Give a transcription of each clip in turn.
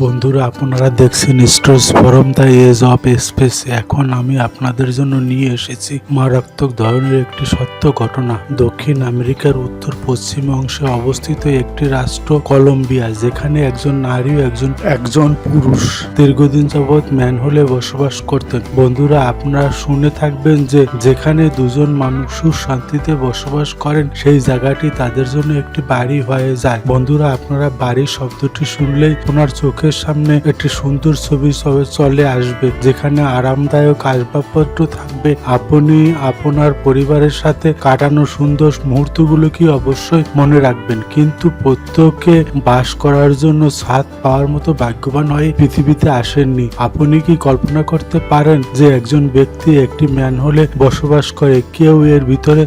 বন্ধুরা, আপনারা দেখছেন stories from the edge of space. এখন আমি আপনাদের জন্য নিয়ে এসেছি মারাত্মক ধরনের একটি সত্য ঘটনা। দক্ষিণ আমেরিকার উত্তর পশ্চিম অংশে অবস্থিত একটি রাষ্ট্র কলম্বিয়া, যেখানে একজন নারী ও একজন পুরুষ দীর্ঘদিন যাবৎ ম্যানহোলে বসবাস করতেন। বন্ধুরা, আপনারা শুনে থাকবেন যে যেখানে দুজন মানুষ সুখ শান্তিতে বসবাস করেন, সেই জায়গাটি তাদের জন্য একটি বাড়ি হয়ে যায়। বন্ধুরা, আপনারা বাড়ি শব্দটি শুনলেই ওনার চোখের সামনে একটি সুন্দর ছবি চলে আসবে, যেখানে আরামদায়ক আসবাবপত্র থাকবে। আপনি আপনার পরিবারের সাথে কাটানো সুন্দর মুহূর্তগুলো কি অবশ্যই মনে রাখবেন, কিন্তু প্রত্যেকে বাস করার জন্য ছাদ পাওয়ার মতো ভাগ্যবান হয়ে পৃথিবীতে আসেননি। আপনি কি কল্পনা করতে পারেন যে একজন ব্যক্তি একটি ম্যানহোলে বসবাস করে? কেউ এর ভিতরে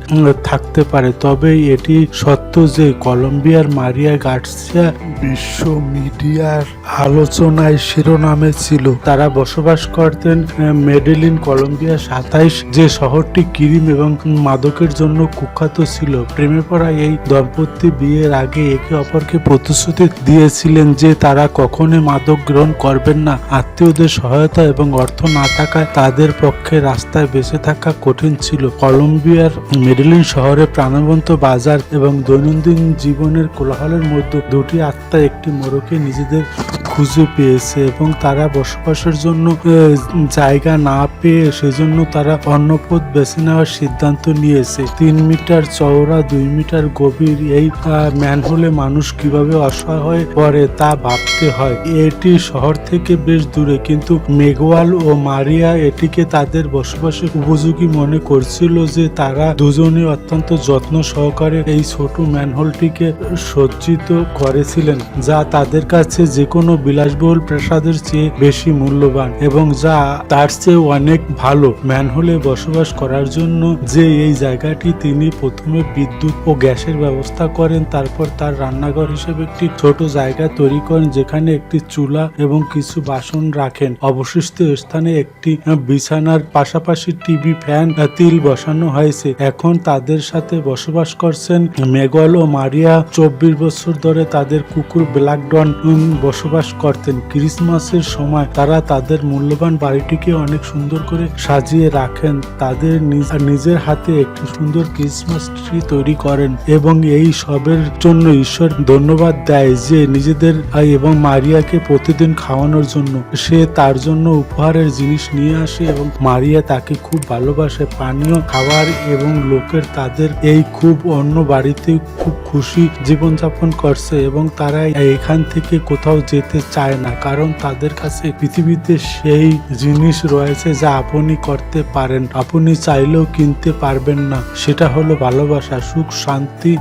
থাকতে পারে, তবে এটি সত্য যে কলম্বিয়ার মারিয়া গার্সিয়া বিশ্ব মিডিয়ার আলোচনায় শিরোনামে ছিল। তারা বসবাস করতেন মেডেলিন, কলম্বিয়া 27, যে শহরটি ক্রিম এবং মাদকের জন্য কুখ্যাত ছিল। প্রেমে পড়া এই দম্পতি বিয়ের আগে একে অপরকে প্রতিশ্রুতি দিয়েছিলেন যে তারা কখনোই মাদক গ্রহণ করবেন না। আত্মীয়দের সহায়তা এবং অর্থ না থাকায় তাদের পক্ষে রাস্তায় বেঁচে থাকা কঠিন ছিল। কলম্বিয়ার মেডেলিন শহরে প্রাণবন্ত বাজার এবং দৈনন্দিন জীবনের কোলাহলের মধ্যে দুটি আত্মা একটি মোড়কে নিজেদের খুঁজে পেয়েছে এবং তারা বসবাসের জন্য জায়গা না পেয়ে সেজন্য তারা অন্য পথ বেছে নেওয়ার সিদ্ধান্ত নিয়েছে। 3 মিটার চওড়া, 2 মিটার গভীর এই ম্যানহোলে মানুষ কিভাবে অসহায় হয়ে পড়ে তা ভাবতে হয়। এটি শহর থেকে বেশ দূরে, কিন্তু মেগুয়াল ও মারিয়া এটিকে তাদের বসবাসের উপযোগী মনে করছিল যে তারা দুজনই অত্যন্ত যত্ন সহকারে এই ছোট ম্যানহোলটিকে সজ্জিত করেছিলেন, যা তাদের কাছে যে কোনো বিলাসবহুল প্রাসাদের চেয়ে বেশি মূল্যবান এবং যা তার চেয়ে অনেক ভালো। ম্যানহোলে বসবাস করার জন্য যে এই জায়গাটি তিনি প্রথমে বিদ্যুৎ ও গ্যাসের ব্যবস্থা করেন, তারপর তার রান্নাঘর হিসেবে একটি ছোট জায়গা তৈরি করেন যেখানে একটি চুলা এবং কিছু বাসন রাখেন। অবশিষ্ট স্থানে একটি বিছানার পাশাপাশি টিভি, ফ্যান, তিল বসানো হয়েছে। এখন তাদের সাথে বসবাস করছেন মেগুয়াল ও মারিয়া। 24 বছর ধরে তাদের কুকুর ব্ল্যাক ডন বসবাস করতেন। ক্রিসমাসের সময় তারা তাদের মূল্যবান বাড়িটিকে অনেক সুন্দর করে সাজিয়ে রাখেন। তাদের নিজের হাতে একটি সুন্দর ক্রিসমাস ট্রি তৈরি করেন এবং এই সবের জন্য ঈশ্বর ধন্যবাদ দেয় যে নিজেদের এবং মারিয়াকে প্রতিদিন খাওয়ানোর জন্য। সে তার জন্য উপহারের জিনিস নিয়ে আসে এবং মারিয়া তাকে খুব ভালোবাসে। পানীয়, খাবার এবং লোকের তাদের এই খুব অন্য বাড়িতে খুব খুশি জীবনযাপন করছে এবং তারা এখান থেকে কোথাও যেতে চায় না, কারণ তাদের কাছে পৃথিবীতে সেই জিনিস রয়েছে যা আপনি করতে পারেন, আপনি চাইলেও কিনতে পারবেন না। সেটা হলো ভালোবাসা, সুখ, শান্তি।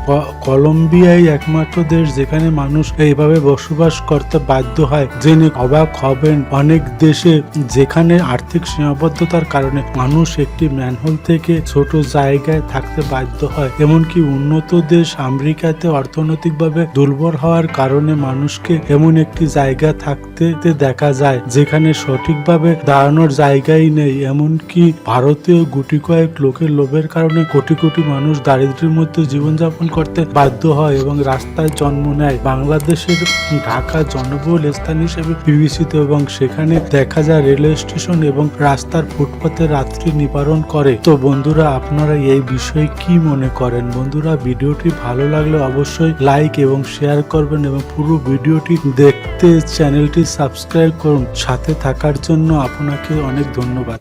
কলম্বিয়াই একমাত্র দেশ যেখানে মানুষ এইভাবে বসবাস করতে বাধ্য হয়। জেনে অবাক হবেন, অনেক দেশে যেখানে আর্থিক সীমাবদ্ধতার কারণে মানুষ একটি ম্যানহোল থেকে ছোট জায়গায় থাকতে বাধ্য হয়। এমনকি উন্নত দেশ আমেরিকাতে অর্থনৈতিকভাবে দুর্বল হওয়ার কারণে মানুষকে এমন একটি জায়গা থাকতে দেখা যায় যেখানে সঠিকভাবে দাঁড়ানোর জায়গাই নেই। এমনকি ভারতীয় গুটি কয়েক লোকের লোভের কারণে কোটি কোটি মানুষ দারিদ্র্যের মধ্যে জীবনযাপন করতে বাধ্য হয় এবং রাস্তায় জন্ম নেয়। বাংলাদেশের ঢাকা জনবহুল স্থান হিসেবে বিবেচিত এবং সেখানে দেখা যায় রেলওয়ে স্টেশন এবং রাস্তার ফুটপাতে রাত্রি নিবারণ করে। তো বন্ধুরা, আপনারা এই বিষয়ে কি মনে করেন? বন্ধুরা, ভিডিওটি ভালো লাগলে অবশ্যই লাইক এবং শেয়ার করবেন এবং পুরো ভিডিওটি দেখতে চ্যানেলটি সাবস্ক্রাইব করুন। সাথে থাকার জন্য আপনাকে অনেক ধন্যবাদ।